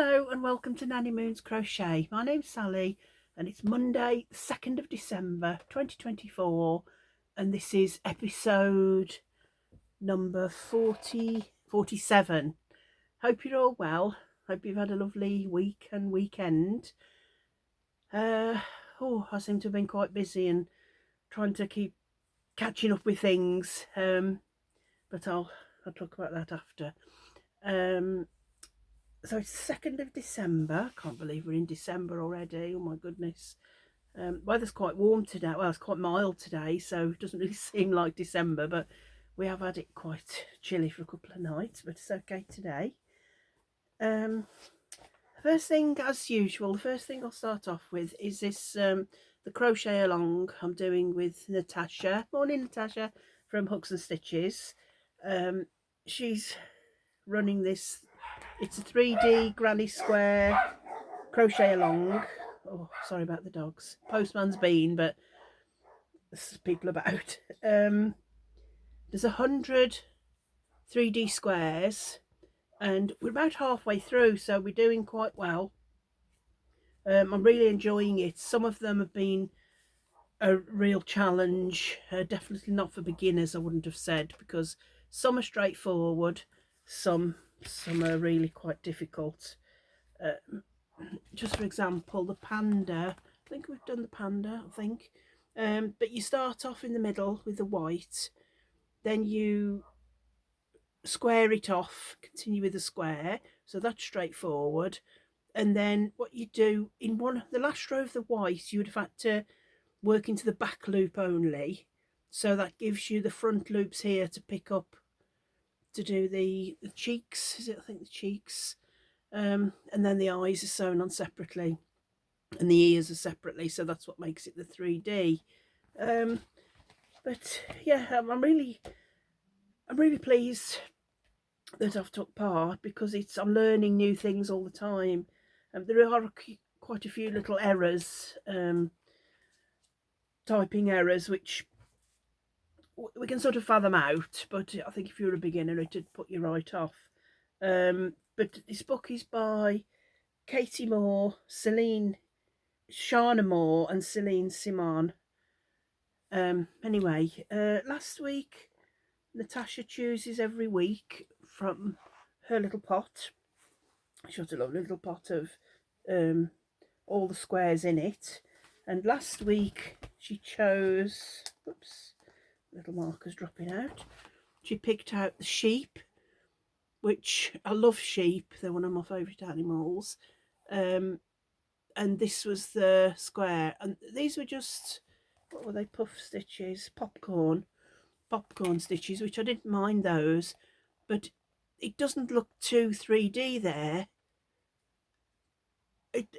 Hello and welcome to Nanny Moon's Crochet. My name's Sally and it's Monday the 2nd of December 2024 and this is episode number 47. Hope you're all well. Hope you've had a lovely week and weekend. I seem to have been quite busy and trying to keep catching up with things, but I'll talk about that after. So it's 2nd of December. I can't believe we're in December already. Oh my goodness. Weather's quite warm today. Well, it's quite mild today, so it doesn't really seem like December, but we have had it quite chilly for a couple of nights, but it's okay today. First thing, as usual, the first thing I'll start off with is this, the crochet along I'm doing with Natasha. Morning, Natasha, from Hooks and Stitches. She's running this. It's a 3D granny square crochet along. Oh, sorry about the dogs. Postman's been, but there's people about. There's 100 3D squares and we're about halfway through, so we're doing quite well. I'm really enjoying it. Some of them have been a real challenge, definitely not for beginners, I wouldn't have said, because some are straightforward, some are really quite difficult. Just for example, the panda, I think we've done the panda, but you start off in the middle with the white, then you square it off, continue with the square, so that's straightforward. And then what you do in the last row of the white, you would have had to work into the back loop only, so that gives you the front loops here to pick up to do the cheeks. Is it? I think the cheeks, and then the eyes are sewn on separately and the ears are separately, so that's what makes it the 3D. But yeah, I'm really pleased that I've took part, because I'm learning new things all the time. There are quite a few little errors, typing errors, which we can sort of fathom out, but I think if you're a beginner it'd put you right off. But this book is by Katie Moore, Shana Moore and Celine Simon. Anyway, last week Natasha chooses every week from her little pot. She has a lovely little pot of all the squares in it, and last week she chose, oops, little markers dropping out, she picked out the sheep, which I love sheep, they're one of my favourite animals. And this was the square, and these were just, what were they, puff stitches, popcorn stitches, which I didn't mind those, but it doesn't look too 3D there.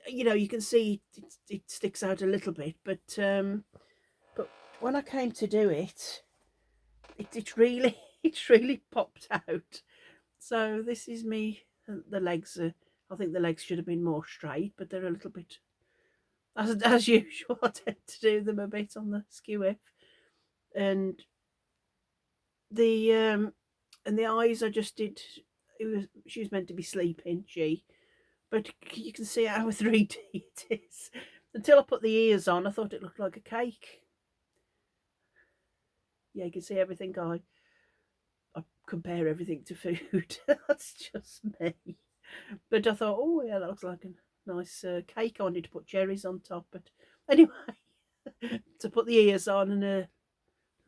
You know, you can see it sticks out a little bit, but when I came to do it, it really it's really popped out. So this is me. The legs are, I think the legs should have been more straight, but they're a little bit, as usual, I tend to do them a bit on the skew. And the eyes I just did, she was meant to be sleeping, but you can see how 3D it is. Until I put the ears on, I thought it looked like a cake. Yeah, you can see everything. I compare everything to food. That's just me. But I thought, oh yeah, that looks like a nice cake. I wanted to put cherries on top, but anyway, to put the ears on and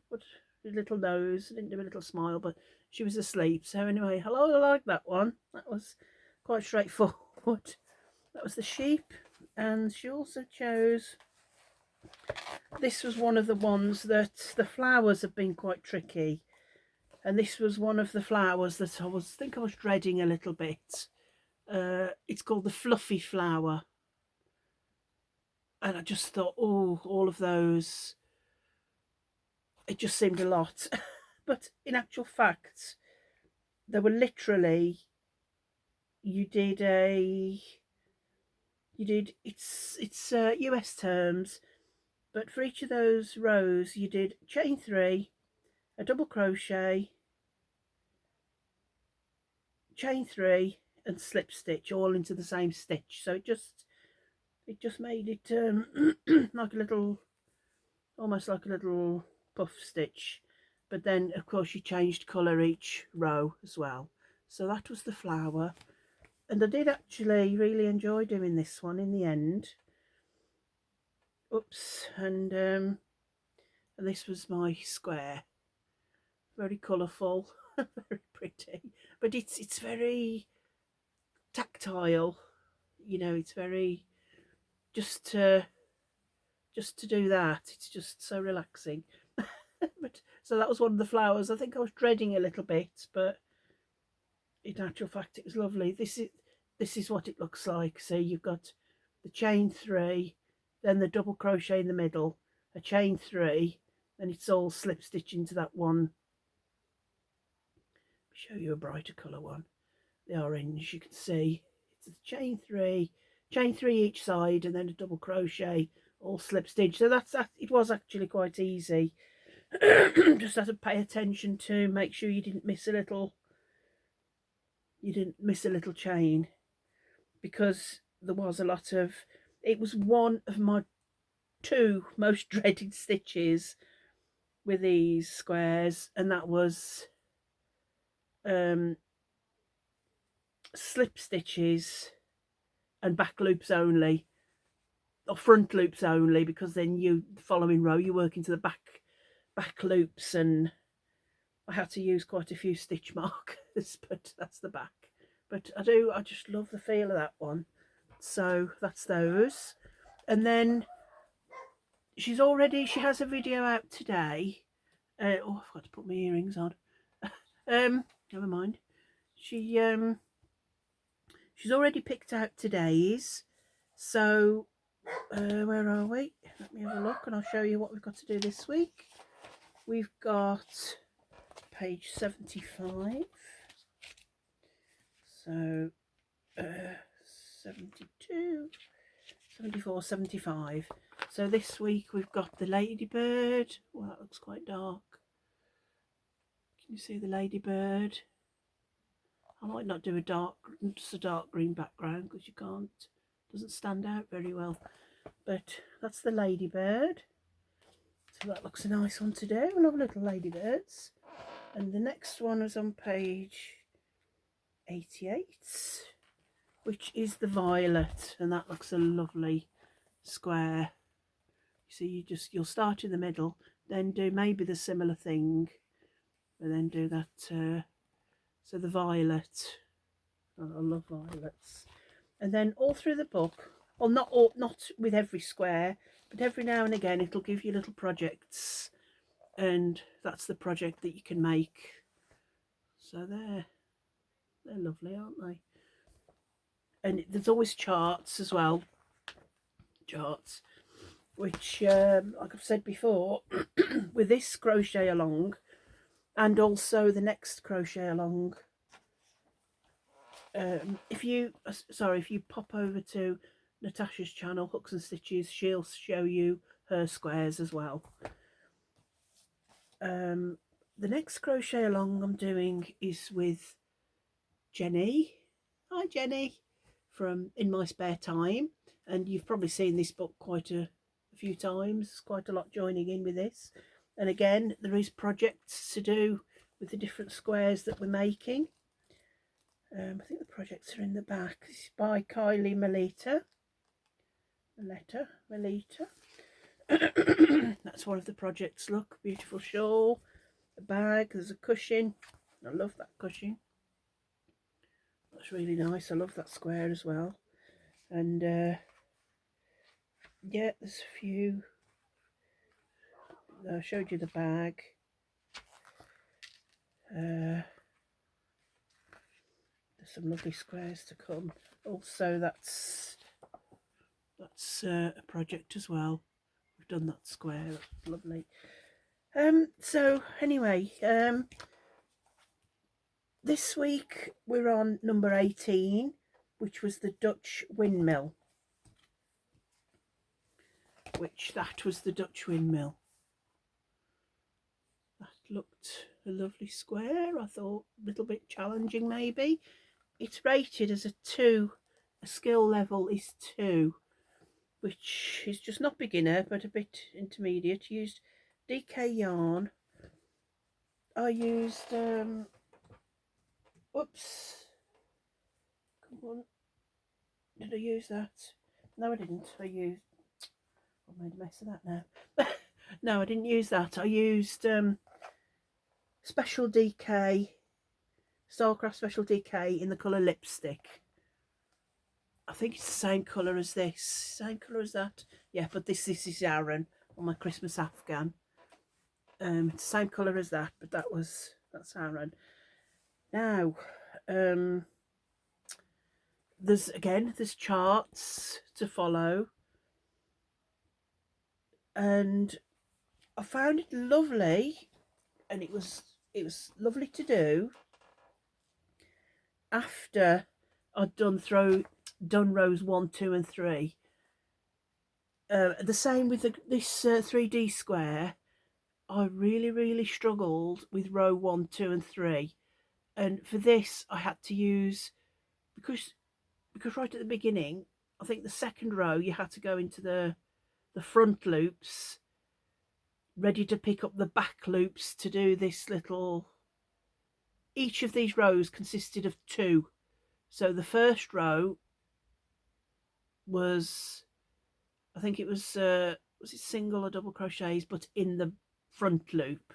put a little nose, I didn't do a little smile, but she was asleep. So anyway, hello, I like that one. That was quite straightforward. That was the sheep, and she also chose, this was one of the ones that the flowers have been quite tricky, and this was one of the flowers that I was dreading a little bit. It's called the fluffy flower, and I just thought, oh, all of those, it just seemed a lot. But in actual fact, there were literally, it's US terms, but for each of those rows you did chain 3, a double crochet, chain 3, and slip stitch all into the same stitch, so it just made it like a little, almost like a little puff stitch. But then of course you changed colour each row as well. So that was the flower, and I did actually really enjoy doing this one in the end. Oops. And this was my square. Very colourful, very pretty, but it's very tactile, you know. It's very, just to do that, it's just so relaxing. But so that was one of the flowers. I think I was dreading a little bit, but in actual fact it was lovely. This is what it looks like. So you've got the chain 3, then the double crochet in the middle, a chain 3, and it's all slip stitch into that one. Show you a brighter colour one, the orange. You can see it's a chain 3 each side, and then a double crochet, all slip stitch. So that's that. It was actually quite easy. Just had to pay attention to make sure you didn't miss a little chain, because there was a lot of, it was one of my 2 most dreaded stitches with these squares, and that was slip stitches and back loops only, or front loops only, because then the following row you work into the back loops, and I had to use quite a few stitch markers, but that's the back. But I just love the feel of that one. So that's those. And then she has a video out today. Oh, I've got to put my earrings on. Never mind. She's already picked out today's. So where are we? Let me have a look and I'll show you what we've got to do this week. We've got page 75. So 72, 74, 75. So this week we've got the ladybird. Well, that looks quite dark. Can you see the ladybird? I might not do just a dark green background, because you can't, doesn't stand out very well. But that's the ladybird. So that looks a nice one to do. I love little ladybirds. And the next one is on page 88, which is the violet, and that looks a lovely square. You see, you'll start in the middle, then do maybe the similar thing, and then do that. So the violet, I love violets. And then all through the book, well, not with every square, but every now and again it'll give you little projects, and that's the project that you can make. So they're lovely, aren't they? And there's always charts as well, charts, which like I've said before, with this crochet along and also the next crochet along, if you pop over to Natasha's channel, Hooks and Stitches, she'll show you her squares as well. The next crochet along I'm doing is with Jenny. Hi Jenny, from In My Spare Time, and you've probably seen this book quite a few times. Quite a lot joining in with this, and again there is projects to do with the different squares that we're making. I think the projects are in the back. This is by Kylie Melita. That's one of the projects. Look, beautiful shawl, a bag, there's a cushion. I love that cushion. That's really nice. I love that square as well. And yeah, there's a few. I showed you the bag. There's some lovely squares to come. Also, that's a project as well. We've done that square. That's lovely. So anyway, this week we're on number 18, which was the Dutch windmill. That looked a lovely square. I thought a little bit challenging maybe, it's rated as a 2. A skill level is 2, which is just not beginner but a bit intermediate. Used DK yarn. I used oops, come on, did I use that? No, I didn't. I made a mess of that now. No, I didn't use that. I used Special DK, Starcraft Special DK in the colour Lipstick. I think it's the same colour as this, same colour as that. Yeah, but this is Aaron on my Christmas Afghan. It's the same colour as that, but that's Aaron. Now, there's charts to follow, and I found it lovely, and it was lovely to do after I'd done rows 1, 2 and 3. The same with this 3D square. I really struggled with row 1, 2 and 3, and for this I had to use, because right at the beginning, I think the second row you had to go into the front loops, ready to pick up the back loops to do this little. Each of these rows consisted of 2. So the first row was, I think it was it single or double crochets, but in the front loop.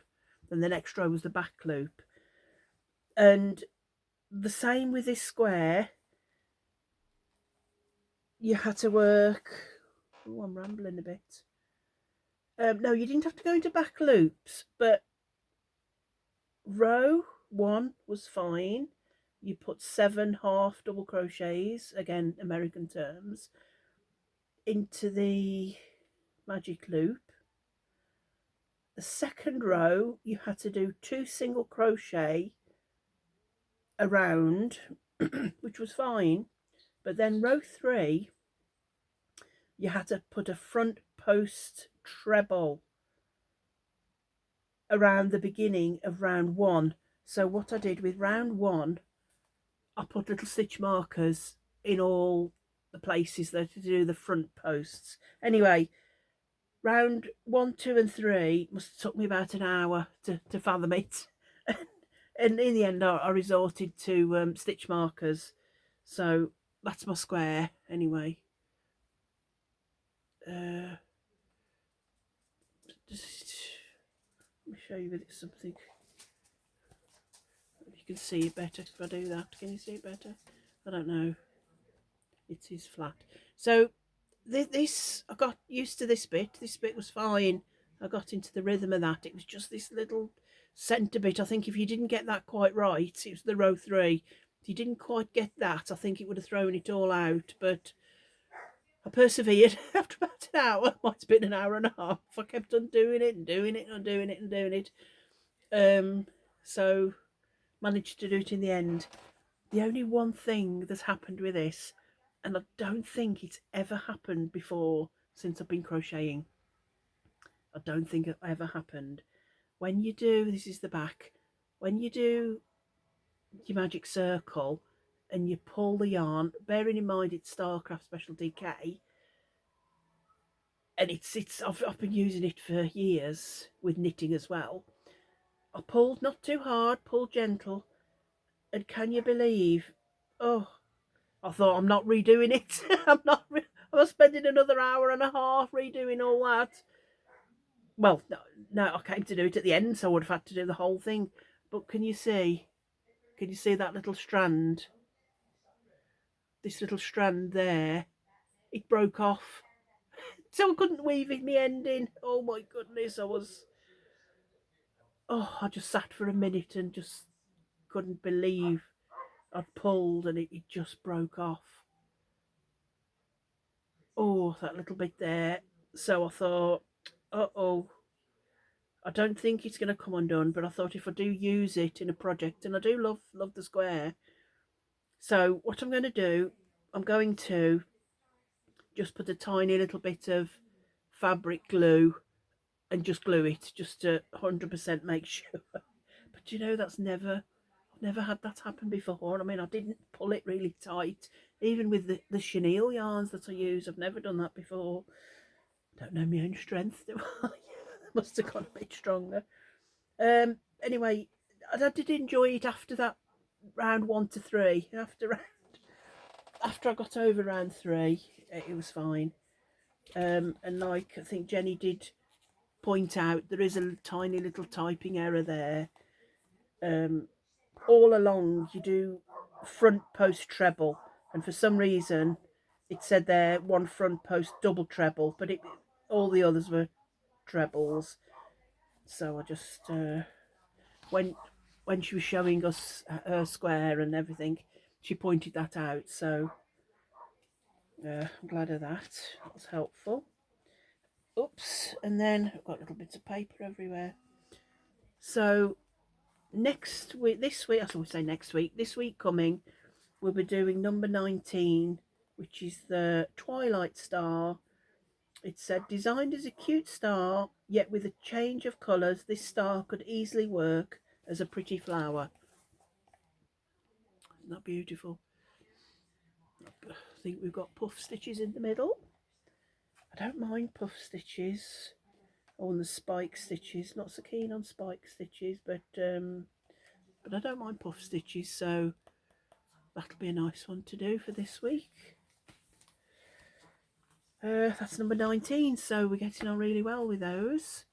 Then the next row was the back loop. And the same with this square. You had to work. Oh, I'm rambling a bit. No, you didn't have to go into back loops, but row 1 was fine. You put 7 half double crochets, again American terms, into the magic loop. The second row you had to do 2 single crochet around, which was fine. But then row 3 you had to put a front post treble around the beginning of round 1. So what I did with round 1, I put little stitch markers in all the places that to do the front posts. Anyway, round 1, 2 and 3 must have took me about an hour to fathom it. And in the end I resorted to stitch markers. So that's my square anyway. Just let me show you with something. You can see it better if I do that. Can you see it better? I don't know. It is flat. So this, I got used to this bit. This bit was fine. I got into the rhythm of that. It was just this little centre bit. I think if you didn't get that quite right, it was the row 3. If you didn't quite get that, I think it would have thrown it all out. But I persevered. After about an hour, might have been an hour and a half, I kept on doing it and doing it and doing it and doing it. So managed to do it in the end. The only one thing that's happened with this, and I don't think it's ever happened before since I've been crocheting. I don't think it ever happened. When you do, this is the back, when you do your magic circle and you pull the yarn, bearing in mind it's Starcraft Special DK, and I've been using it for years with knitting as well. I pulled not too hard, pulled gentle, and can you believe? Oh, I thought, I'm not redoing it. I'm spending another hour and a half redoing all that. Well, no, I came to do it at the end, so I would have had to do the whole thing. But can you see? Can you see that little strand? This little strand there. It broke off. So I couldn't weave it me ending. Oh my goodness, I just sat for a minute and just couldn't believe I'd pulled and it just broke off. Oh, that little bit there. So I thought, uh-oh, I don't think it's going to come undone, but I thought if I do use it in a project, and I do love the square. So what I'm going to do, I'm going to just put a tiny little bit of fabric glue and just glue it, just to 100% make sure. But you know, I've Never had that happen before. I mean, I didn't pull it really tight. Even with the chenille yarns that I use, I've never done that before. Don't know my own strength, do I? Must have got a bit stronger. Anyway, I did enjoy it after that round 1 to 3. After I got over round 3, it was fine. And like I think Jenny did point out, there is a tiny little typing error there. All along you do front post treble, and for some reason it said there one front post double treble, but all the others were trebles. So I just when she was showing us her square and everything, she pointed that out. So I'm glad of that. That was helpful. Oops, and then I've got little bits of paper everywhere. So next week, this week, I always say next week, this week coming, we'll be doing number 19, which is the Twilight Star. It said, designed as a cute star, yet with a change of colours, this star could easily work as a pretty flower. Isn't that beautiful? I think we've got puff stitches in the middle. I don't mind puff stitches. Oh, and the spike stitches. Not so keen on spike stitches, but I don't mind puff stitches, so that'll be a nice one to do for this week. That's number 19, so we're getting on really well with those.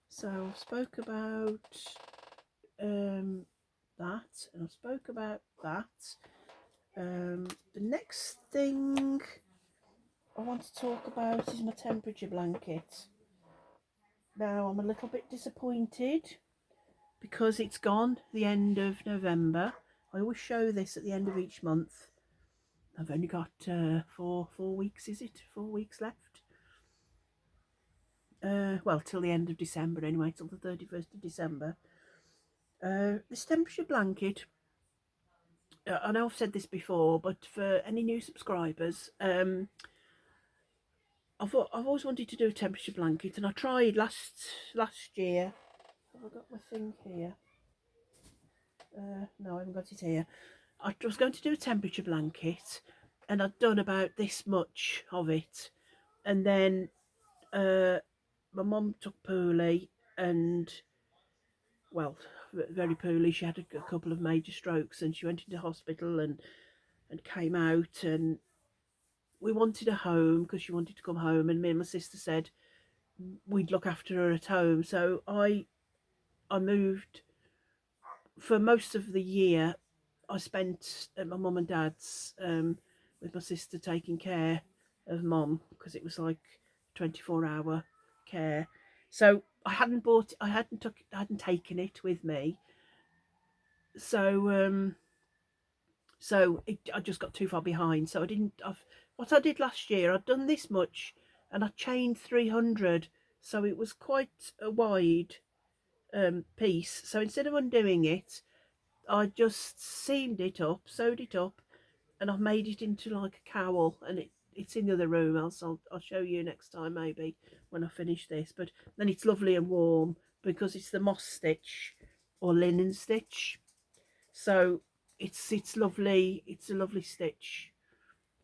So I spoke about that, and I spoke about that. The next thing I want to talk about is my temperature blanket. Now I'm a little bit disappointed because it's gone the end of November. I always show this at the end of each month. I've only got 4 weeks, is it? 4 weeks left. Well, till the end of December anyway, till the 31st of December. This temperature blanket, I know I've said this before, but for any new subscribers, I've always wanted to do a temperature blanket, and I tried last year. Have I got my thing here? No, I haven't got it here. I was going to do a temperature blanket, and I'd done about this much of it, and then my mum took poorly, and well, very poorly. She had a couple of major strokes, and she went into hospital and came out, and we wanted a home because she wanted to come home, and me and my sister said we'd look after her at home. So I moved. For most of the year I spent at my mum and dad's, with my sister taking care of mum, because it was like 24-hour care. So I hadn't taken it with me. So I just got too far behind. So what I did last year, I'd done this much, and I chained 300, so it was quite a wide piece. So instead of undoing it, I just sewed it up, and I've made it into like a cowl, and it's in the other room. Else I'll show you next time, maybe when I finish this. But then it's lovely and warm because it's the moss stitch or linen stitch. So it's lovely. It's a lovely stitch,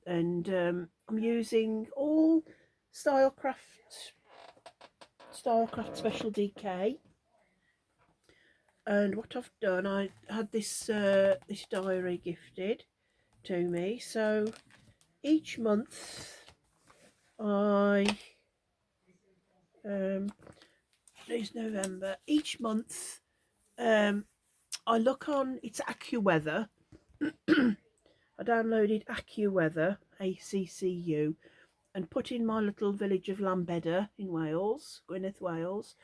and I'm using all Stylecraft Special DK. And what I've done, I had this diary gifted to me. So each month it's November. Each month I look on, it's AccuWeather. I downloaded AccuWeather, ACCU, and put in my little village of Llanbedr in Wales, Gwynedd, Wales,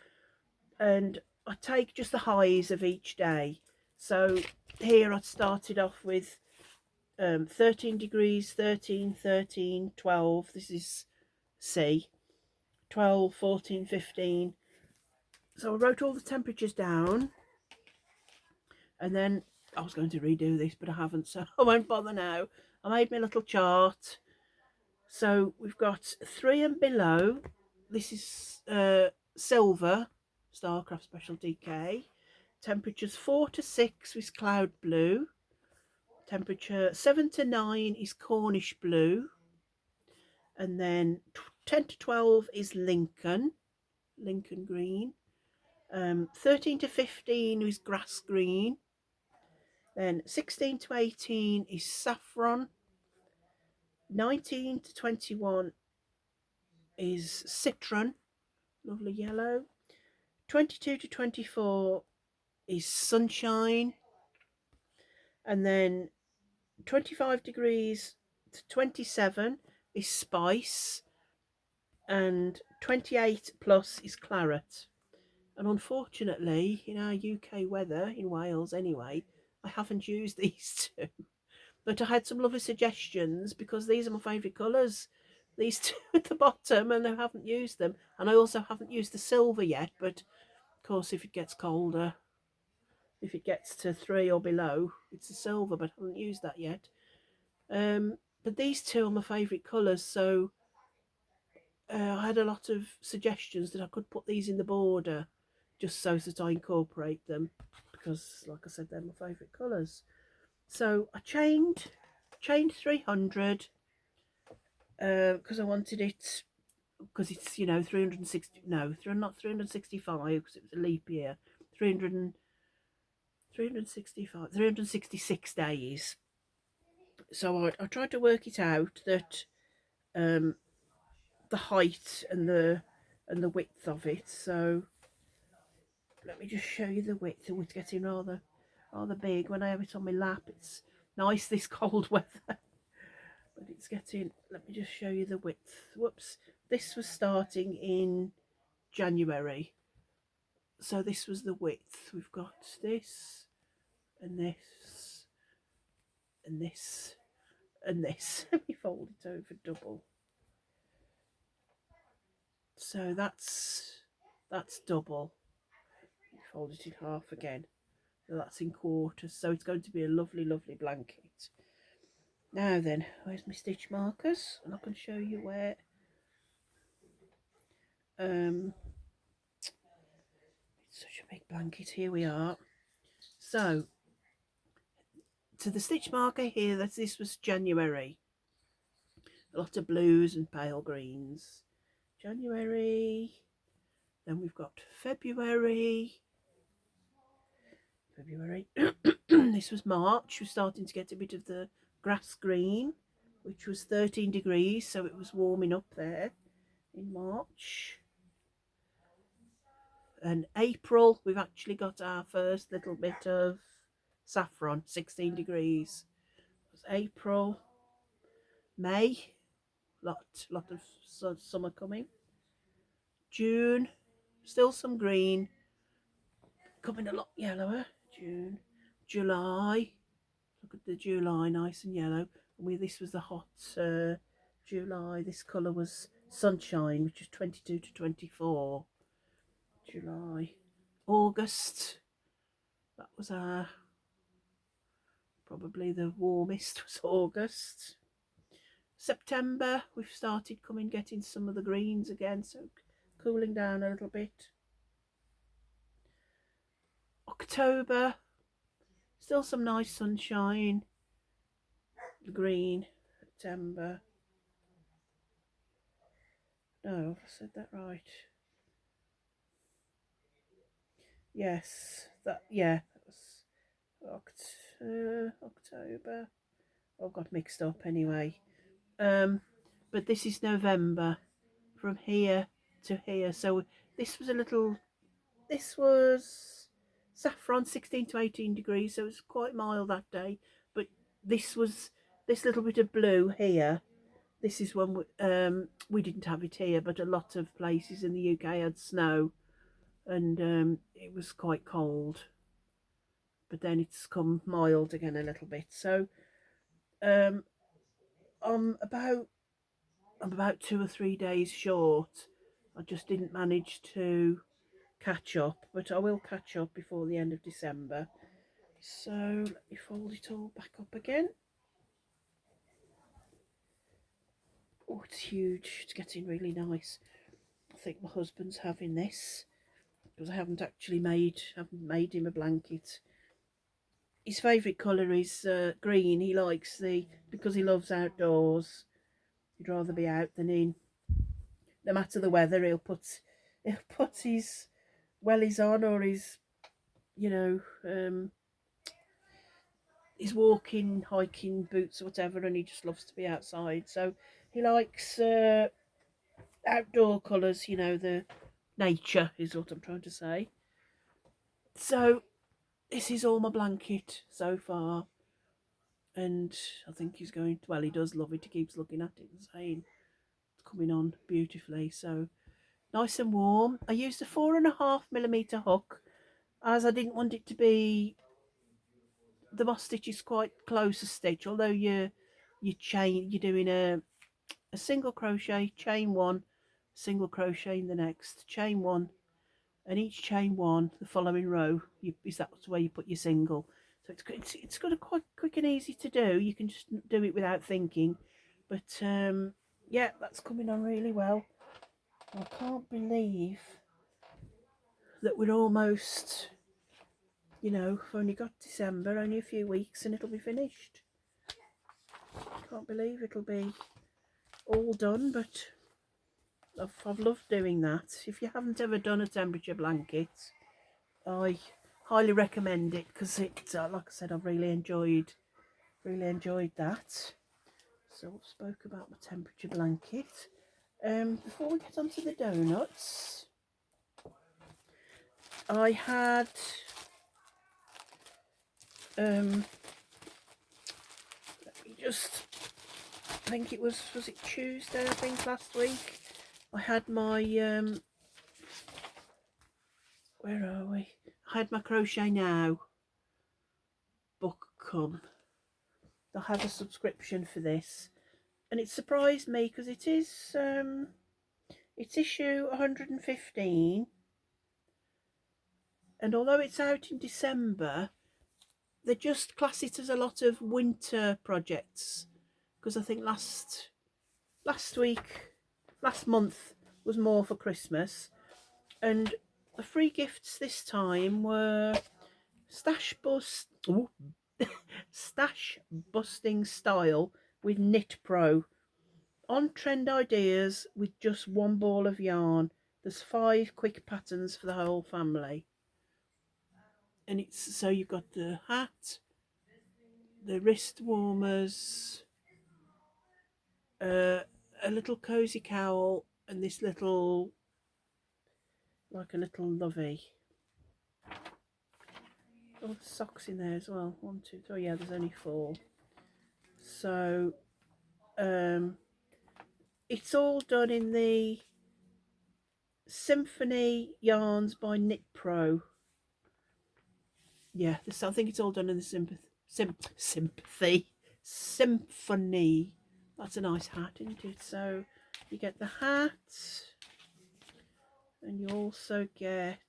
and I take just the highs of each day. So here I started off with 13 degrees, 13, 13, 12. This is C. 12, 14, 15. So I wrote all the temperatures down, and then I was going to redo this, but I haven't, so I won't bother now. I made my little chart. So we've got 3 and below. This is silver, Starcraft Special DK. Temperatures 4 to 6 is cloud blue. Temperature 7 to 9 is Cornish blue. And then 10 to 12 is Lincoln green. 13 to 15 is grass green. Then 16 to 18 is saffron. 19 to 21 is citron, lovely yellow. 22 to 24 is sunshine. And then 25 degrees to 27 is spice. And 28 plus is claret. And unfortunately, in our UK weather, in Wales anyway, I haven't used these two. But I had some lovely suggestions because these are my favourite colours. These two at the bottom, and I haven't used them. And I also haven't used the silver yet, but of course if it gets colder, if it gets to 3 or below, it's the silver, but I haven't used that yet. But these two are my favourite colours, so I had a lot of suggestions that I could put these in the border just so that I incorporate them because, like I said, they're my favourite colours. So I chained 300 because I wanted it, because it's, you know, 360, no, not 365 because it was a leap year, 366 days. So I tried to work it out that the height and the width of it. So let me just show you the width. Oh, it's getting rather big. When I have it on my lap, it's nice this cold weather. But it's getting, let me just show you the width. Whoops. This was starting in January. So this was the width. We've got this and this and this and this. Let me fold it over double. So that's double. Fold it in half again. So that's in quarters. So it's going to be a lovely, lovely blanket. Now then, where's my stitch markers? And I can show you where. It's such a big blanket. Here we are. So to the stitch marker here, this was January. A lot of blues and pale greens. January. Then we've got February. This was March. We're starting to get a bit of the grass green, which was 13 degrees, so it was warming up there in March. And April, we've actually got our first little bit of saffron, 16 degrees. It was April. May, lot of summer coming. June, still some green, coming a lot yellower. June. July, look at the July, nice and yellow. And this was the hot July. This colour was sunshine, which is 22 to 24. July. August, that was our, probably the warmest was August. September, we've started getting some of the greens again, so cooling down a little bit. October, still some nice sunshine. The green. September. No, I said that right. Yes, that was October. I got mixed up anyway. But this is November, from here to here. So this was saffron, 16 to 18 degrees, so it was quite mild that day. But this little bit of blue here. This is when we didn't have it here, but a lot of places in the UK had snow, and it was quite cold. But then it's come mild again a little bit. So I'm about 2 or 3 days short. I just didn't manage to catch up, but I will catch up before the end of December. So let me fold it all back up again. Oh, it's huge. It's getting really nice. I think my husband's having this. because I haven't made him a blanket. His favourite colour is green. He likes because he loves outdoors. He'd rather be out than in. No matter the weather, he'll put his wellies on, or his, you know, his walking, hiking boots or whatever, and he just loves to be outside. So he likes outdoor colours, you know, the nature is what I'm trying to say. So this is all my blanket so far, and I think he's going to, well, he does love it. He keeps looking at it and saying it's coming on beautifully. So nice and warm. I used a 4.5mm hook, as I didn't want it to be, the moss stitch is quite close a stitch, although you're doing a single crochet, chain one, single crochet in the next, chain one, and each chain one the following row is that's where you put your single. So it's got a quite quick and easy to do. You can just do it without thinking. But yeah, that's coming on really well. I can't believe that we're almost, you know, we've only got December, only a few weeks, and it'll be finished. Can't believe it'll be all done, but I've loved doing that. If you haven't ever done a temperature blanket, I highly recommend it, because it, like I said, I've really enjoyed that. So I've spoke about my temperature blanket. Before we get on to the donuts, I had let me just, I think it was it Tuesday, I think, last week, I had my where are we? I had my Crochet Now book come. I have a subscription for this, and it surprised me because it's issue 115, and although it's out in December, they just class it as a lot of winter projects, because I think last month was more for Christmas, and the free gifts this time were stash busting style with Knit Pro, on trend ideas with just one ball of yarn. There's 5 quick patterns for the whole family, and it's, so you've got the hat, the wrist warmers, a little cozy cowl, and this little, like a little lovey. Oh, there's socks in there as well. 1, 2, 3. Yeah, there's only 4. So it's all done in the Symphony yarns by Knit Pro. Yeah, this, I think it's all done in the Symphony. That's a nice hat, isn't it? So you get the hat, and you also get,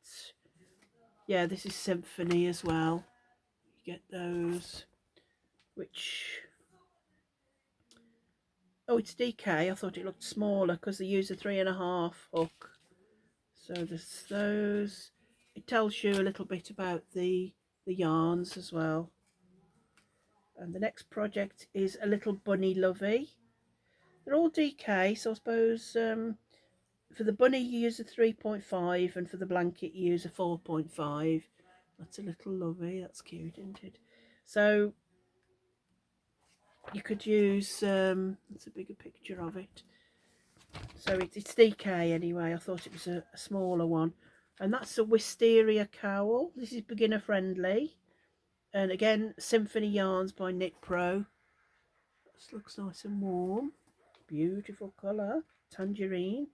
yeah, this is Symphony as well. You get those, which, oh, it's DK. I thought it looked smaller because they use a 3.5 hook. So there's those. It tells you a little bit about the yarns as well. And the next project is a little bunny lovey. They're all DK, so I suppose for the bunny you use a 3.5, and for the blanket you use a 4.5. That's a little lovey. That's cute, isn't it? So you could use, that's a bigger picture of it. So it's DK anyway. I thought it was a smaller one. And that's a wisteria cowl. This is beginner friendly. And again, Symphony yarns by Knit Pro. This looks nice and warm. Beautiful colour. Tangerine.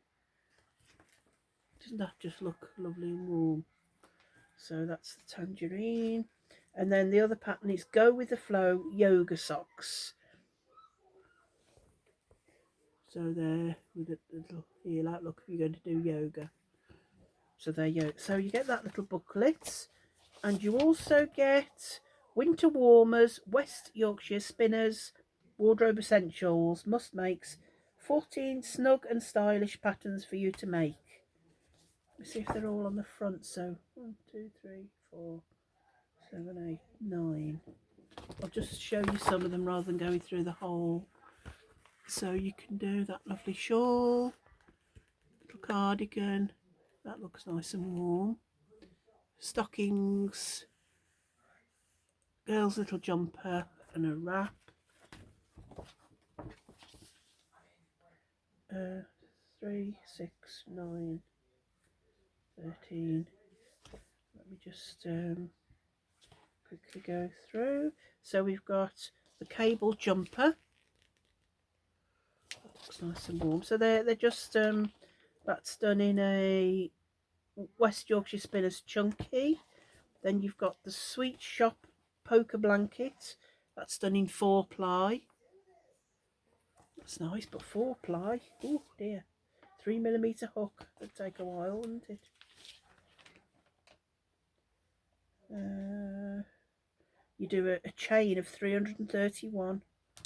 Doesn't that just look lovely and warm? So that's the tangerine. And then the other pattern is Go With The Flow yoga socks. So they're with a little heel out look if you're going to do yoga. So there you go. So you get that little booklet, and you also get winter warmers, West Yorkshire spinners, wardrobe essentials, must makes, 14 snug and stylish patterns for you to make. Let's see if they're all on the front. So 1, 2, 3, 4, 7, 8, 9. I'll just show you some of them rather than going through the whole. So you can do that lovely shawl, little cardigan, that looks nice and warm, stockings, girl's little jumper and a wrap, 3, 6, 9, 13. Let me just quickly go through. So we've got the cable jumper, that looks nice and warm. So they're just that's done in a West Yorkshire Spinners chunky. Then you've got the Sweet Shop poker blanket, that's done in 4-ply. That's nice, but 4-ply, oh dear. 3mm hook, that'd take a while, wouldn't it? You do a chain of 331.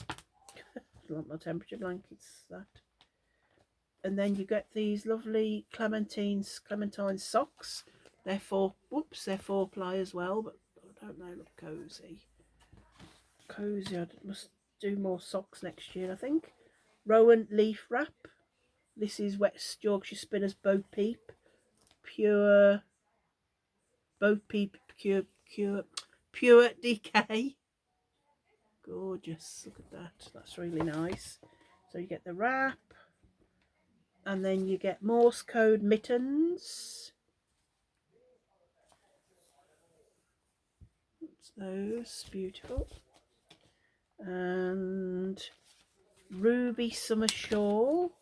I want my temperature blankets, that. And then you get these lovely clementine socks. They're 4-ply as well, but I don't know, look cozy. Cozy, I must do more socks next year, I think. Rowan leaf wrap. This is West Yorkshire Spinners Bo Peep pure DK. Gorgeous, look at that, that's really nice. So you get the wrap, and then you get Morse code mittens. That's those, beautiful. And ruby summer shawl,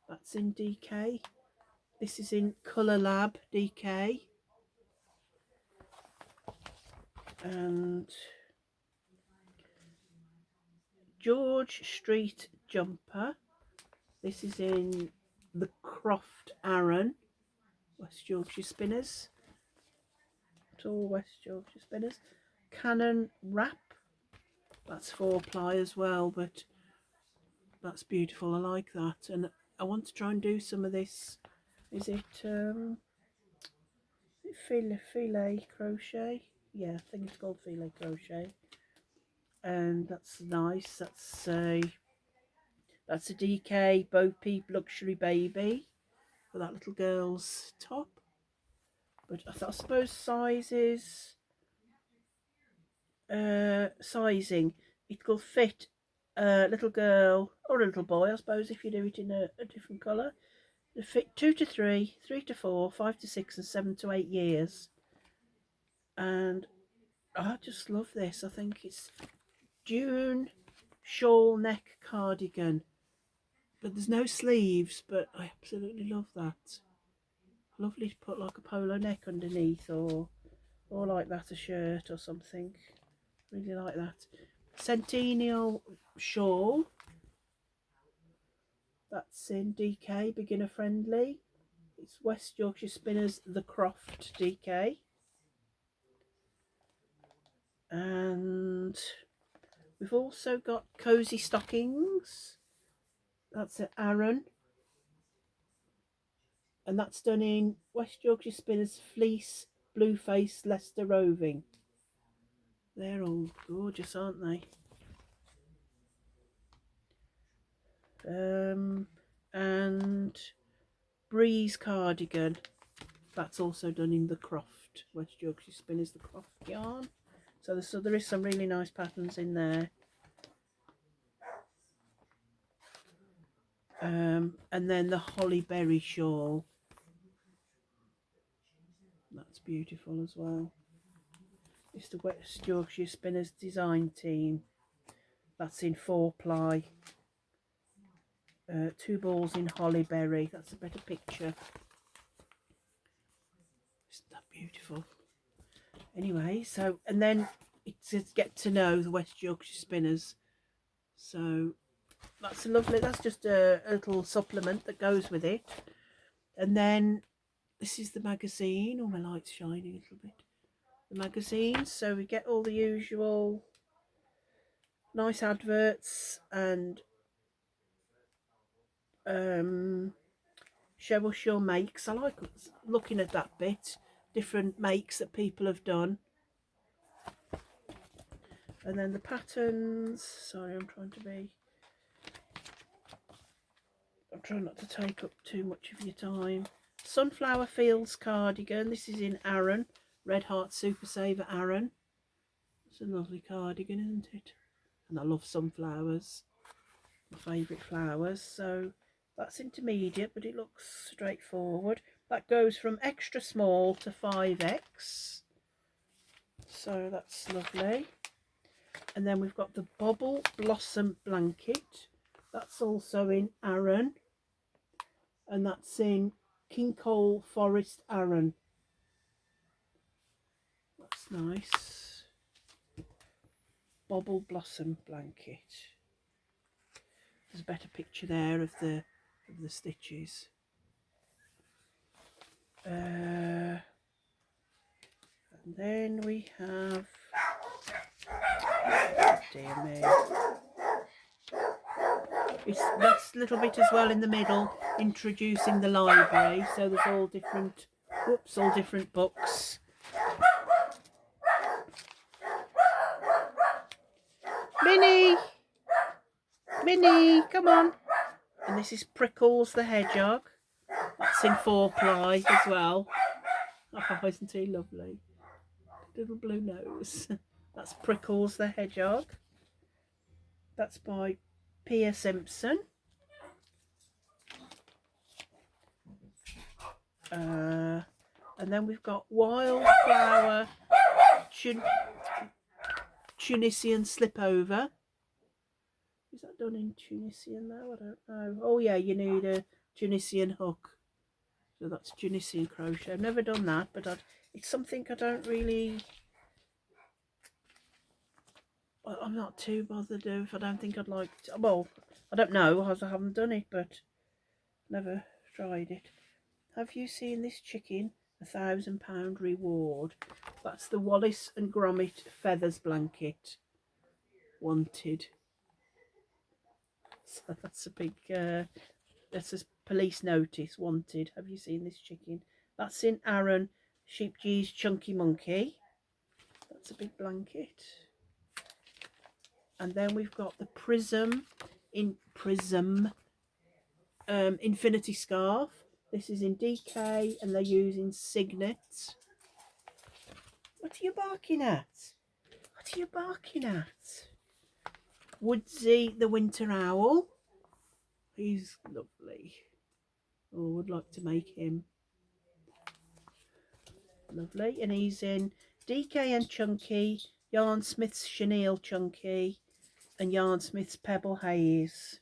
that's in DK. This is in Colour Lab DK. And George Street jumper, this is in the Croft Aaron, West Yorkshire Spinners. It's all West Yorkshire Spinners. Cannon wrap, that's 4-ply as well, but that's beautiful, I like that. And I want to try and do some of this, is it filet crochet? Yeah, I think it's called filet crochet. And that's nice. That's a DK Bo Peep luxury baby for that little girl's top. But I suppose sizes, sizing, it will fit a little girl or a little boy, I suppose, if you do it in a different colour. It fit 2 to 3, 3 to 4, 5 to 6, and 7 to 8 years. And I just love this. I think it's June shawl neck cardigan, but there's no sleeves, but I absolutely love that. Lovely to put like a polo neck underneath, or like that, a shirt or something. Really like that. Centennial shawl, that's in DK beginner friendly. It's West Yorkshire Spinners the Croft DK. And we've also got cozy stockings, that's at Aaron, and that's done in West Yorkshire Spinners Fleece Blueface Leicester Roving. They're all gorgeous, aren't they? And Breeze cardigan, that's also done in the Croft, West Yorkshire Spinners the Croft yarn. So there is some really nice patterns in there. And then the Holly Berry shawl, that's beautiful as well. It's the West Yorkshire Spinners design team, that's in 4-ply. 2 balls in Holly Berry, that's a better picture. Isn't that beautiful? Anyway, so, and then it says get to know the West Yorkshire Spinners. So that's a lovely, that's just a little supplement that goes with it. And then this is the magazine. Oh, my light's shining a little bit. The magazine, so we get all the usual nice adverts and show us your makes. I like looking at that bit, different makes that people have done. And then the patterns, sorry, I'm trying not to take up too much of your time. Sunflower Fields cardigan. This is in Aran, Red Heart Super Saver Aran. It's a lovely cardigan, isn't it? And I love sunflowers, my favourite flowers. So that's intermediate, but it looks straightforward. That goes from extra small to 5X. So that's lovely. And then we've got the Bubble Blossom Blanket. That's also in Aran. And that's in King Cole Forest Aran. That's nice. Bubble Blossom Blanket. There's a better picture there of the stitches. And then we have, dear me, that's a little bit as well in the middle, introducing the library. So there's all different, whoops, all different books. Minnie, come on. And this is Prickles the Hedgehog. That's in 4-ply as well. Oh, isn't he lovely? Little blue nose. That's Prickles the Hedgehog. That's by Pia Simpson. And then we've got Wildflower Tunisian Slipover. Is that done in Tunisian though? I don't know. Oh yeah, you need a Tunisian hook. So that's Tunisian crochet. I've never done that, but it's something I don't really... I'm not too bothered if I don't think I'd like to. Well, I don't know as I haven't done it, but never tried it. Have you seen this chicken? £1,000 reward. That's the Wallace and Gromit Feathers Blanket. Wanted. So that's a big, that's a police notice. Wanted. Have you seen this chicken? That's in Aran, Sheep G's Chunky Monkey. That's a big blanket. And then we've got the Prism Infinity Scarf. This is in DK and they're using Signet. What are you barking at? What are you barking at? Woodsy the Winter Owl. He's lovely. Oh, I would like to make him. Lovely. And he's in DK and Chunky, Yarn Smith's Chenille Chunky, and Yarn Smith's Pebble Haze.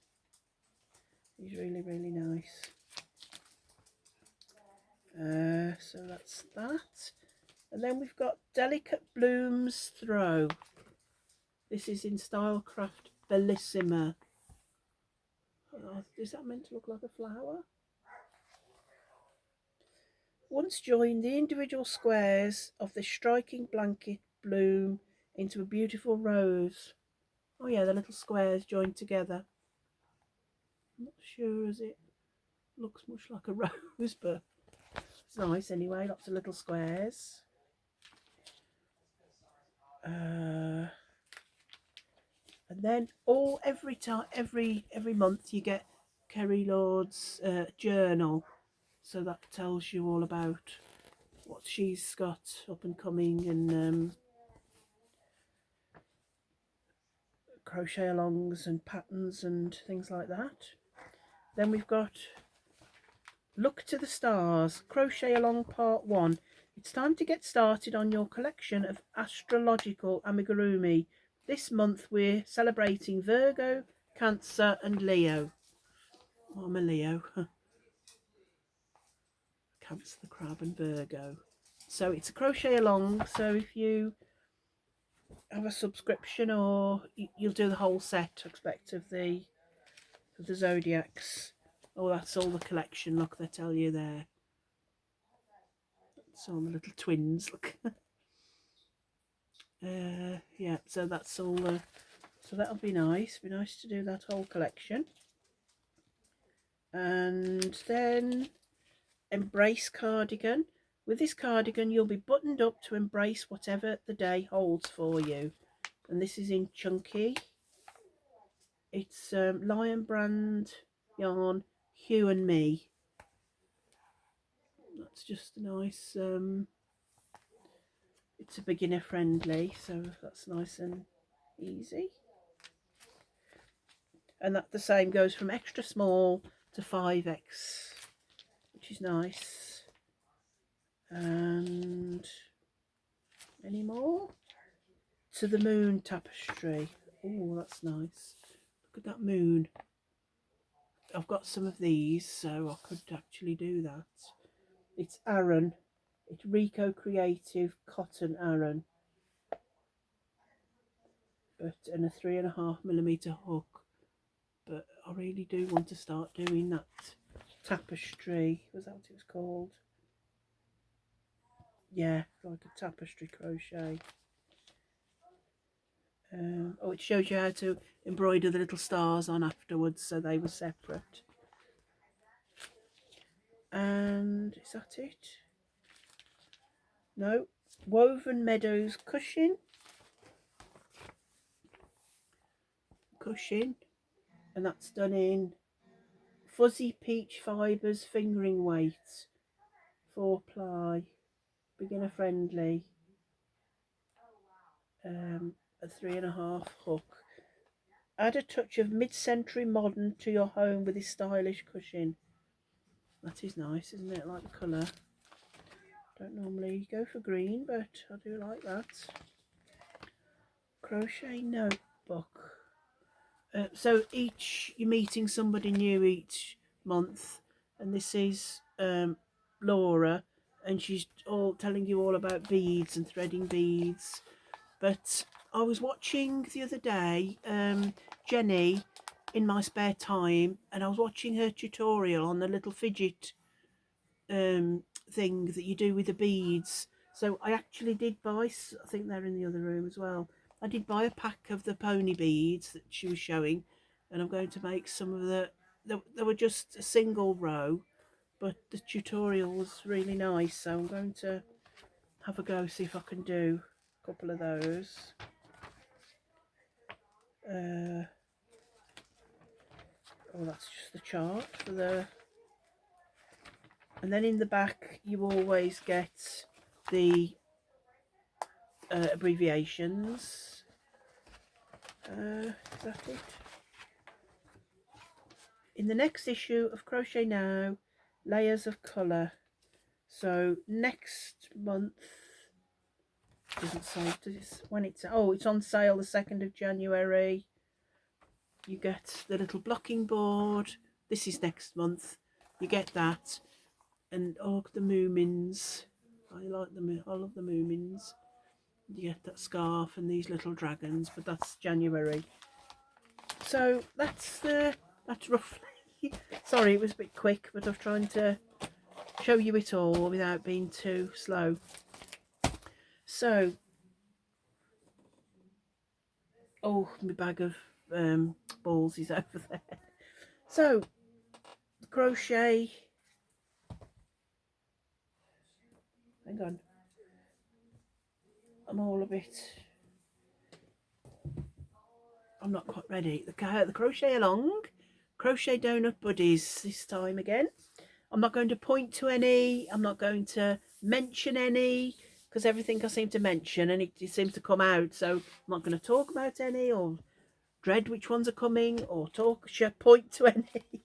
He's really, really nice. So that's that. And then we've got Delicate Blooms Throw. This is in Stylecraft Bellissima. Oh, is that meant to look like a flower? Once join the individual squares of this striking blanket bloom into a beautiful rose. Oh yeah, the little squares joined together. I'm not sure as it looks much like a rose, but it's nice anyway. Lots of little squares. And then every month you get Kerry Lord's journal. So that tells you all about what she's got up and coming and crochet alongs and patterns and things like that. Then we've got Look to the Stars, Crochet Along Part 1. It's time to get started on your collection of astrological amigurumi. This month we're celebrating Virgo, Cancer and Leo. Oh, I'm a Leo. Cancer, the Crab and Virgo. So it's a crochet along, so if you have a subscription or you'll do the whole set, I expect, of the zodiacs. Oh, that's all the collection, look, they tell you there. That's all the little twins, look. Yeah, so that's all so that'll be nice. To do that whole collection. And then embrace cardigan. With this cardigan you'll be buttoned up to embrace whatever the day holds for you. And this is in chunky. It's Lion Brand yarn, Hue and Me. That's just a nice, it's a beginner friendly, so that's nice and easy. And that the same goes from extra small to 5X, which is nice. And any more? To the Moon tapestry. Oh, that's nice. Look at that moon. I've got some of these, so I could actually do that. It's Aran. It's Rico Creative Cotton Aran. But and a 3.5mm hook. But I really do want to start doing that tapestry. Was that what it was called? Yeah, like a tapestry crochet. Oh, it shows you how to embroider the little stars on afterwards, so they were separate. And is that it? No. Woven Meadows cushion. And that's done in fuzzy peach fibres, fingering weight, 4-ply, beginner friendly, a 3.5 hook. Add a touch of mid-century modern to your home with this stylish cushion. That is nice, isn't it? I like the colour. Don't normally go for green, but I do like that. Crochet notebook. So you're meeting somebody new each month, and this is Laura, and she's all telling you all about beads and threading beads. But I was watching the other day Jenny in my spare time, and I was watching her tutorial on the little fidget thing that you do with the beads. So I actually did buy, I think they're in the other room as well, I did buy a pack of the pony beads that she was showing, and I'm going to make some of they were just a single row, but the tutorial was really nice, so I'm going to have a go, see if I can do a couple of those. Oh, that's just the chart for the, and then in the back you always get the abbreviations. Is that it? In the next issue of Crochet Now, layers of colour. So next month, doesn't say when it's, oh, it's on sale the 2nd of January. You get the little blocking board. This is next month. You get that, and oh, the Moomins. I love the Moomins. You get that scarf and these little dragons, but that's January. So that's roughly. Sorry, it was a bit quick, but I was trying to show you it all without being too slow. So, oh, my bag of balls is over there. So, crochet. Hang on. I'm all a bit. I'm not quite ready. The crochet along. Crochet donut buddies this time again. I'm not going to point to any. I'm not going to mention any, because everything I seem to mention and it seems to come out. So I'm not going to talk about any or dread which ones are coming or point to any.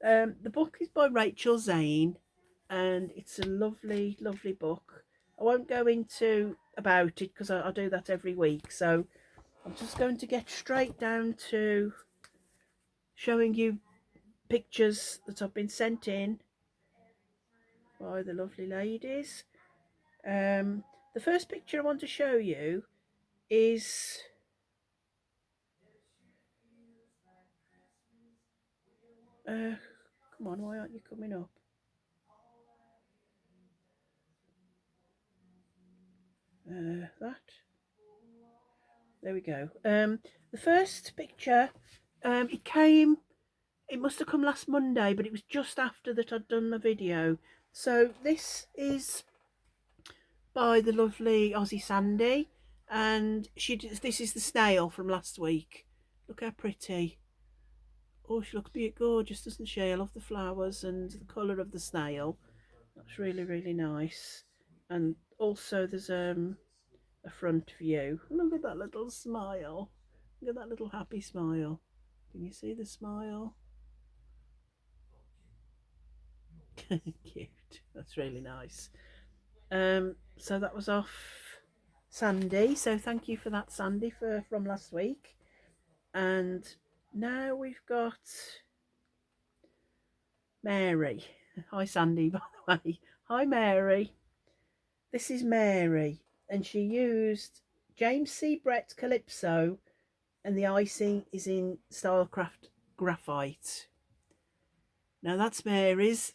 The book is by Rachel Zane, and it's a lovely, lovely book. I won't go into about it because I do that every week. So I'm just going to get straight down to showing you pictures that have been sent in by the lovely ladies. The first picture I want to show you is come on, why aren't you coming up? That, there we go. The first picture, it came it must have come last Monday, but it was just after that I'd done my video. So this is by the lovely Aussie Sandy, and this is the snail from last week. Look how pretty. Oh, she looks gorgeous, doesn't she? I love the flowers and the colour of the snail. That's really, really nice. And also there's a front view. Look at that little smile. Look at that little happy smile. Can you see the smile? Cute. That's really nice. So that was off Sandy. So thank you for that, Sandy, from last week. And now we've got Mary. Hi, Sandy, by the way. Hi, Mary. This is Mary, and she used James C. Brett Calypso, and the icing is in Stylecraft Graphite. Now that's Mary's.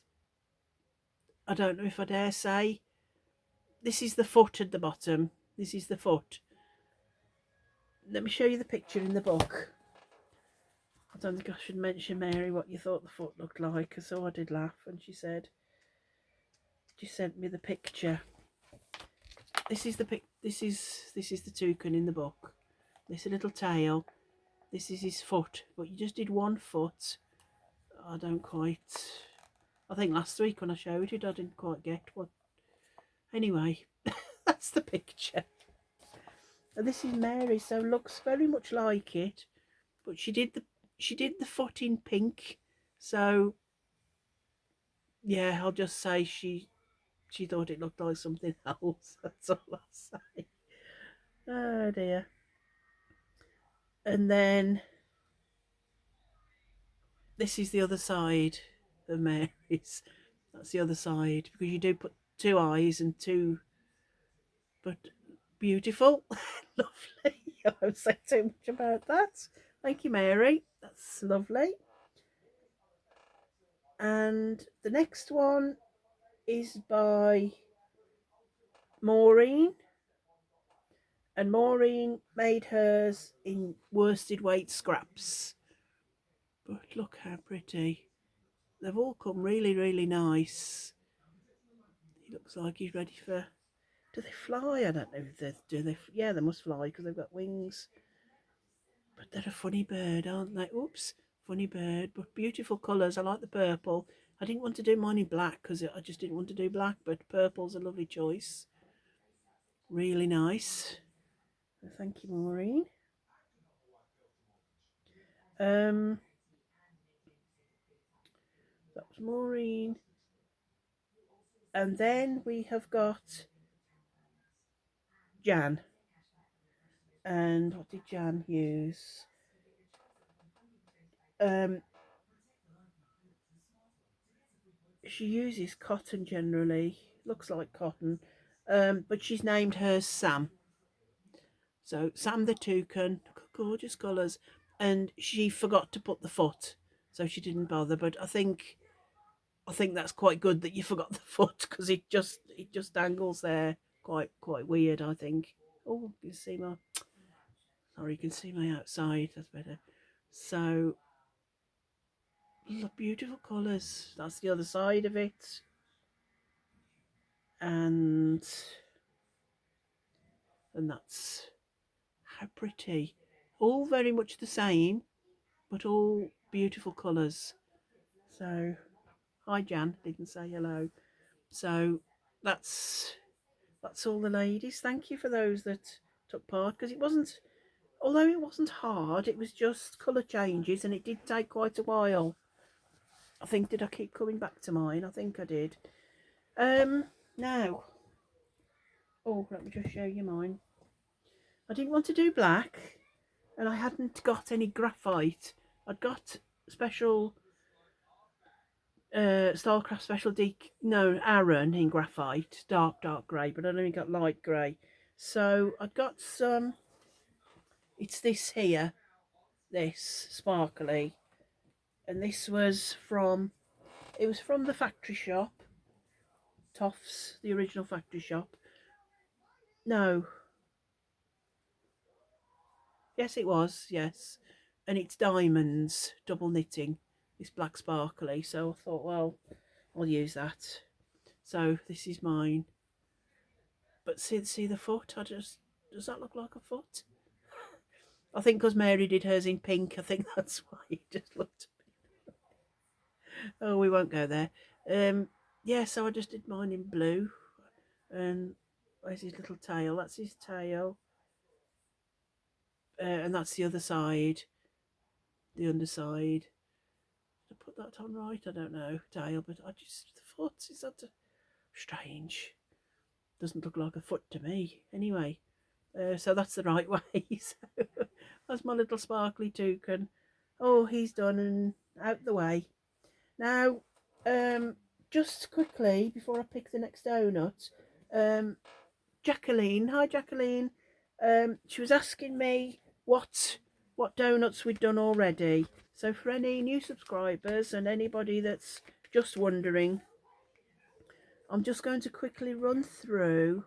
I don't know if I dare say. This is the foot at the bottom. This is the foot. Let me show you the picture in the book. I don't think I should mention, Mary, what you thought the foot looked like, so I did laugh, and she sent me the picture. This is the toucan in the book. This little tail. This is his foot, but you just did one foot. I don't quite. I think last week when I showed it, I didn't quite get what. Anyway, that's the picture. And this is Mary, so looks very much like it, but she did the foot in pink. So yeah, I'll just say she thought it looked like something else. That's all I'll say. Oh dear. And then this is the other side of Mary's. That's the other side, because you do put two eyes and two, but beautiful. Lovely. I won't say too much about that. Thank you, Mary. That's lovely. And the next one is by Maureen, and Maureen made hers in worsted weight scraps. But look how pretty. They've all come really, really nice. He looks like he's ready for... Do they fly? I don't know if they do. Yeah, they must fly because they've got wings. But they're a funny bird, aren't they? Oops, funny bird, but beautiful colours. I like the purple. I didn't want to do mine in black because I just didn't want to do black, but purple's a lovely choice. Really nice. Thank you, Maureen. That was Maureen. And then we have got Jan. And what did Jan use? She uses cotton generally. Looks like cotton. But she's named hers Sam. So Sam the toucan, gorgeous colours. And she forgot to put the foot, so she didn't bother. But I think that's quite good that you forgot the foot, because it just dangles there. Quite weird, I think. Oh, you can see my... Sorry, you can see my outside. That's better. So, look, beautiful colours. That's the other side of it. And that's how pretty. All very much the same, but all beautiful colours. So, hi Jan, didn't say hello. So that's all the ladies. Thank you for those that took part, because although it wasn't hard, it was just colour changes, and it did take quite a while. I think, did I keep coming back to mine? I think I did. Now, oh, let me just show you mine. I didn't want to do black, and I hadn't got any graphite. I'd got special Stylecraft special Aaron in graphite, dark grey, but I'd only got light grey. So I'd got some, it's this here, this sparkly, and this was from the factory shop, Toffs, the original factory shop. No, yes it was, yes, and it's diamonds, double knitting. this black sparkly, so I thought, well, I'll use that. So this is mine. But see the foot? Does that look like a foot? I think because Mary did hers in pink, I think that's why it just looked. Oh, we won't go there. Yeah, so I just did mine in blue. And where's his little tail? That's his tail. And that's the other side, the underside. Did I put that on right? I don't know. Tail, but the foot, is that strange? Doesn't look like a foot to me. Anyway, so that's the right way. So that's my little sparkly toucan. Oh, he's done and out the way. Now, just quickly before I pick the next donut, Jacqueline, hi Jacqueline, she was asking me what donuts we'd done already. So for any new subscribers and anybody that's just wondering, I'm just going to quickly run through.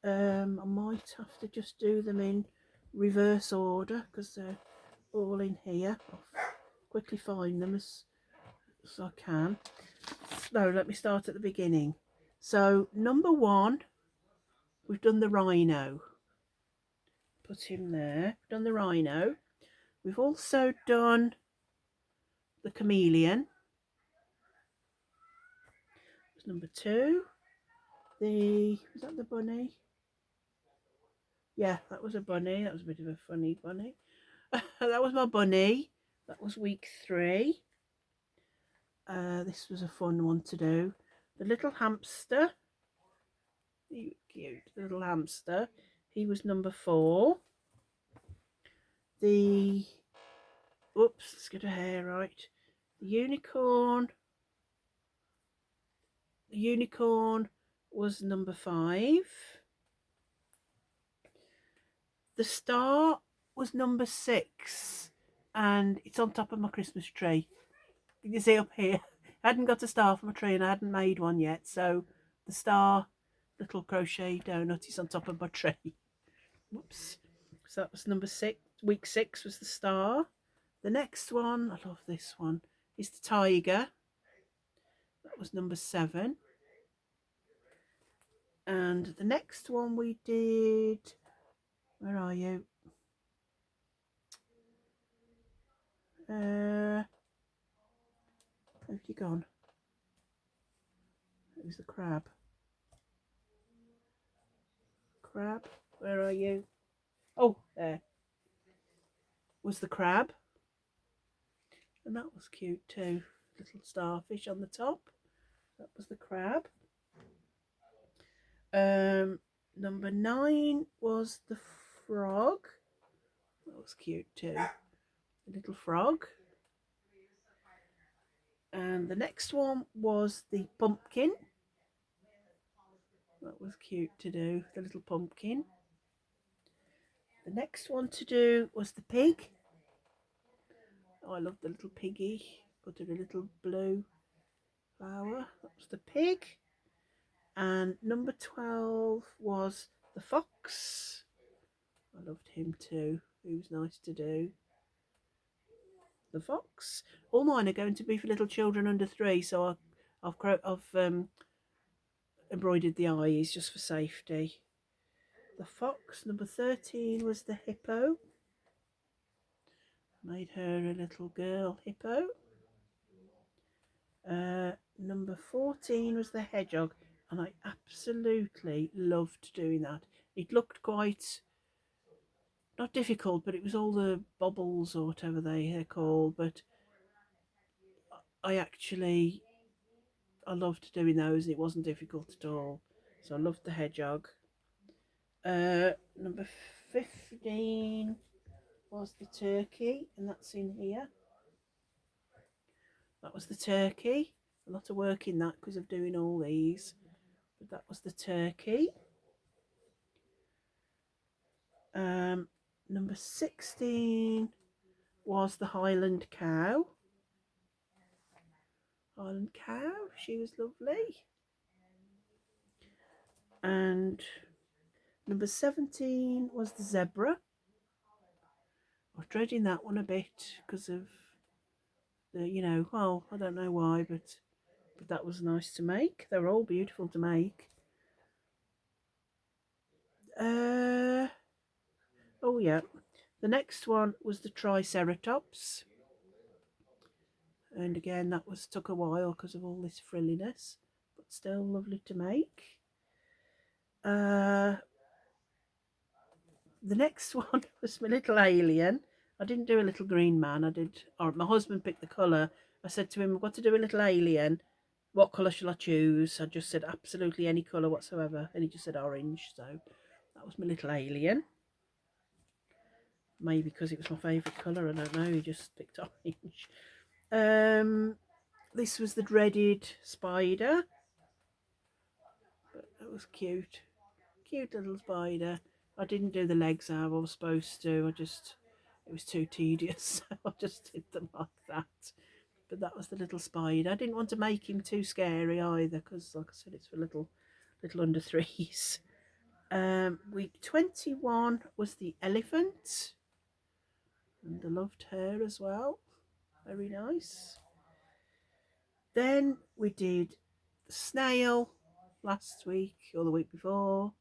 I might have to just do them in reverse order because they're all in here. I'll quickly find them as I can. So let me start at the beginning. So number one, we've done the rhino. Put him there. We've done the rhino. We've also done the chameleon. That's number two. Was that the bunny? Yeah, that was a bunny. That was a bit of a funny bunny. That was my bunny. That was week 3. This was a fun one to do. The little hamster. Cute. The little hamster. He was number 4. Oops, let's get her hair right. The unicorn. The unicorn was number 5. The star was number 6, and it's on top of my Christmas tree. You can see up here, I hadn't got a star for my tree and I hadn't made one yet, so the star little crochet donut is on top of my tree. Whoops. So that was number 6. Week 6 was the star. The next one, I love this one, is the tiger. That was number 7. And the next one we did, where are you? Where have you gone? It was the crab. Crab, where are you? Oh, there. Was the crab. And that was cute too. Little starfish on the top. That was the crab. Number 9 was the frog. That was cute too. The little frog. And the next one was the pumpkin. That was cute to do, the little pumpkin. The next one to do was the pig. Oh, I love the little piggy. Put in a little blue flower. That was the pig. And number 12 was the fox. I loved him too. He was nice to do. The fox. All mine are going to be for little children under 3, so I've embroidered the eyes just for safety. The fox. Number 13 was the hippo. Made her a little girl hippo. Number 14 was the hedgehog, and I absolutely loved doing that. It looked quite, not difficult, but it was all the bobbles or whatever they're called, but I loved doing those. It wasn't difficult at all, so I loved the hedgehog. Number 15 was the turkey, and that's in here. That was the turkey. A lot of work in that because of doing all these, but that was the turkey. Number 16 was the Highland cow. Highland cow, she was lovely. And number 17 was the zebra. I was dreading that one a bit because of you know, well, I don't know why, but that was nice to make. They were all beautiful to make. Oh yeah, the next one was the Triceratops, and again that was took a while because of all this frilliness, but still lovely to make. The next one was my little alien. I didn't do a little green man. I did, or my husband picked the colour. I said to him, "I've got to do a little alien. What colour shall I choose?" I just said absolutely any colour whatsoever, and he just said orange. So that was my little alien. Maybe because it was my favourite colour, I don't know, he just picked orange. This was the dreaded spider. But it was cute. Cute little spider. I didn't do the legs how I was supposed to. It was too tedious, so I just did them like that. But that was the little spider. I didn't want to make him too scary either, because like I said, it's for little under threes. Week 21 was the elephant, and the loved hair as well. Very nice. Then we did the snail last week or the week before.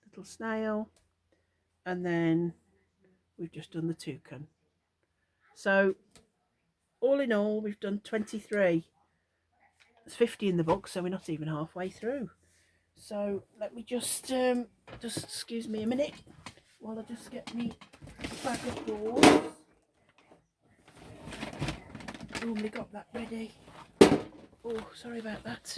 Little snail. And then we've just done the toucan. So all in all, we've done 23. There's 50 in the book, so we're not even halfway through. So let me just excuse me a minute while I just get me bag of boards. Normally got that ready. Oh, sorry about that.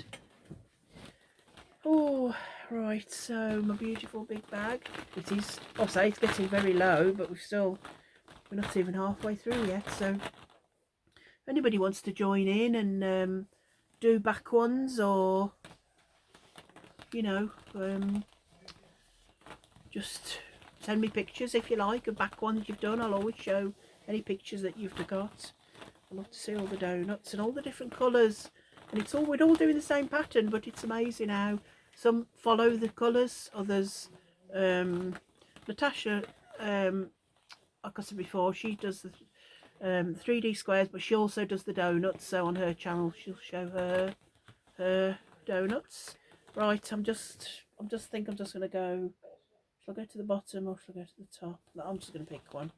Oh, right, so my beautiful big bag. It is, I'll say it's getting very low, but we're not even halfway through yet. So if anybody wants to join in and do back ones, or, you know, just send me pictures if you like of back ones you've done. I'll always show any pictures that you've got. I love to see all the donuts and all the different colours. And it's all, we're all doing the same pattern, but it's amazing how some follow the colours, others, Natasha, like I said before, she does the 3D squares, but she also does the donuts, so on her channel she'll show her donuts. Right, I'm just going to go, shall I go to the bottom or shall I go to the top? I'm just going to pick one.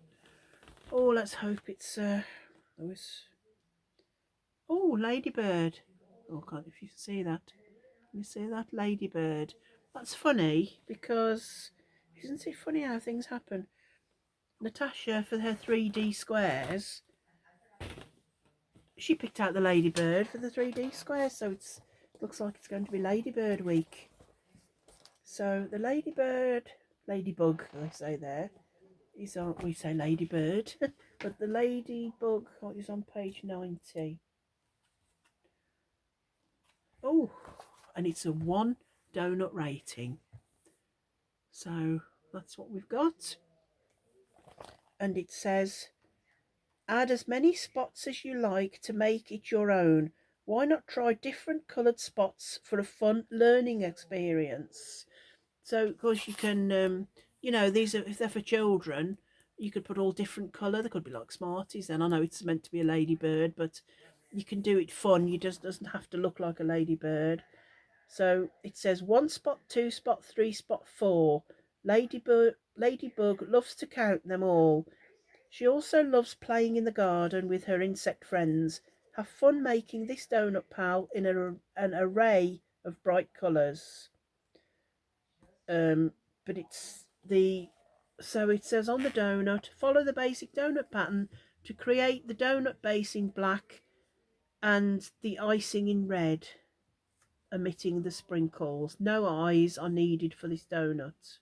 Oh, let's hope it's oh, ladybird. Oh, I can't, if you can see that. Can you see that? Ladybird. That's funny, because isn't it funny how things happen? Natasha, for her 3D squares, she picked out the ladybird for the 3D squares, so it looks like it's going to be ladybird week. So the ladybug, they say there, is on, we say ladybird, but the ladybug is on page 90. Oh, and it's a 1 donut rating. So that's what we've got. And it says, add as many spots as you like to make it your own. Why not try different coloured spots for a fun learning experience? So of course you can, you know, these are, if they're for children, you could put all different colour. They could be like Smarties. Then I know it's meant to be a ladybird, but you can do it fun. You just doesn't have to look like a ladybird. So it says 1 spot, 2 spot, 3 spot, 4. Ladybug loves to count them all. She also loves playing in the garden with her insect friends. Have fun making this donut pal in an array of bright colours. But it's so it says on the donut, follow the basic donut pattern to create the donut base in black and the icing in red, omitting the sprinkles. No eyes are needed for this donut.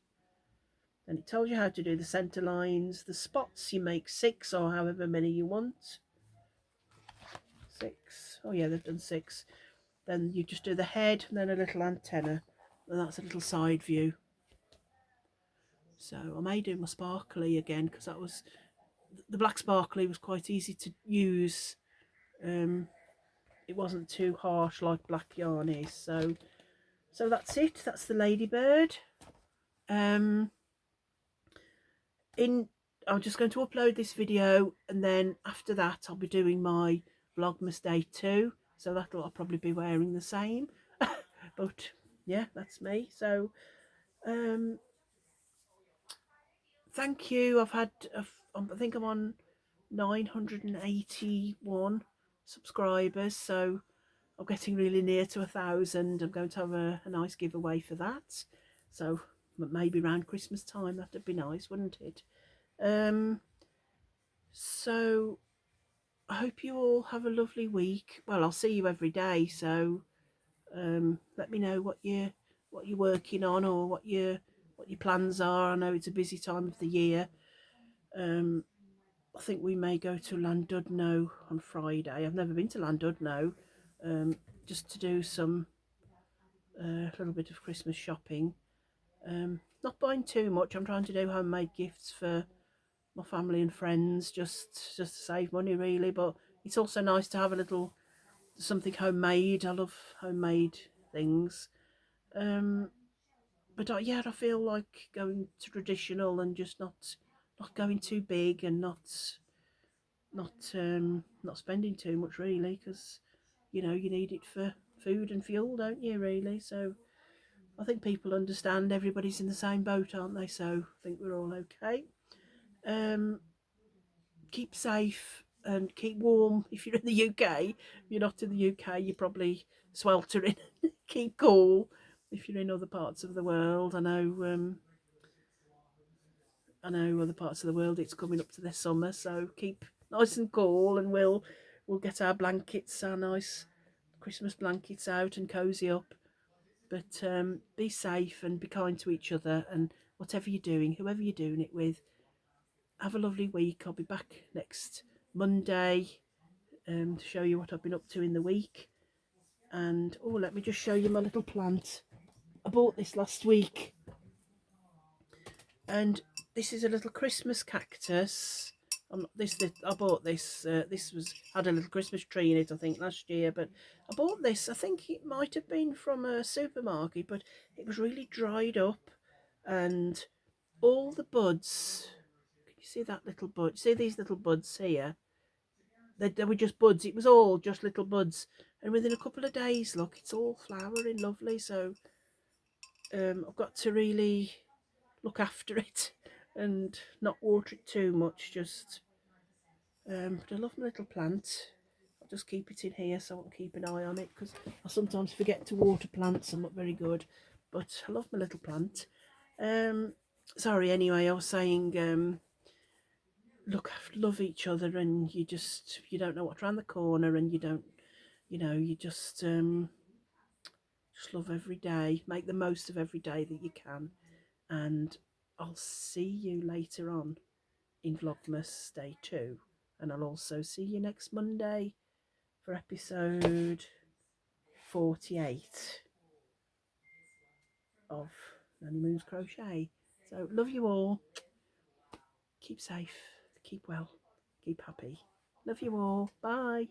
And it tells you how to do the centre lines. The spots, you make 6 or however many you want. 6. Oh yeah, they've done 6. Then you just do the head and then a little antenna. And that's a little side view. So I may do my sparkly again, because that was, the black sparkly was quite easy to use. It wasn't too harsh like black yarn is. So that's it. That's the ladybird. In I'm just going to upload this video, and then after that I'll be doing my vlogmas day 2, so I'll probably be wearing the same. But yeah, that's me. So thank you. I've had I think I'm on 981 subscribers, so I'm getting really near to 1,000. I'm going to have a nice giveaway for that, so maybe around Christmas time. That'd be nice, wouldn't it? So I hope you all have a lovely week. Well, I'll see you every day, so let me know what you're working on, or what your plans are. I know it's a busy time of the year. I think we may go to Llandudno on Friday. I've never been to Llandudno, just to do some little bit of Christmas shopping. Not buying too much. I'm trying to do homemade gifts for my family and friends, just to save money really. But it's also nice to have a little something homemade. I love homemade things. But yeah, I feel like going traditional and just not going too big, and not spending too much really, because you need it for food and fuel, don't you, really? So I think people understand, everybody's in the same boat, aren't they? So I think we're all okay. Keep safe and keep warm. If you're in the UK, if you're not in the UK, you're probably sweltering. Keep cool if you're in other parts of the world. I know other parts of the world it's coming up to their summer, so keep nice and cool, and we'll get our blankets, our nice Christmas blankets out, and cozy up. But be safe and be kind to each other, and whatever you're doing, whoever you're doing it with, have a lovely week. I'll be back next Monday to show you what I've been up to in the week. And oh, let me just show you my little plant. I bought this last week, and this is a little Christmas cactus. I bought this. This was had a little Christmas tree in it, I think, last year. But I bought this. I think it might have been from a supermarket, but it was really dried up, and all the buds. Can you see that little bud? See these little buds here? They were just buds. It was all just little buds, and within a couple of days, look, it's all flowering lovely. So I've got to really look after it and not water it too much. Just but I love my little plant. I'll just keep it in here so I can keep an eye on it, because I sometimes forget to water plants. I'm not very good, but I love my little plant. Sorry, anyway, I was saying love each other, and you don't know what's around the corner, and you just love every day. Make the most of every day that you can, and I'll see you later on in Vlogmas Day 2, and I'll also see you next Monday for episode 48 of Nanny Moon's Crochet. So love you all. Keep safe, keep well, keep happy. Love you all. Bye.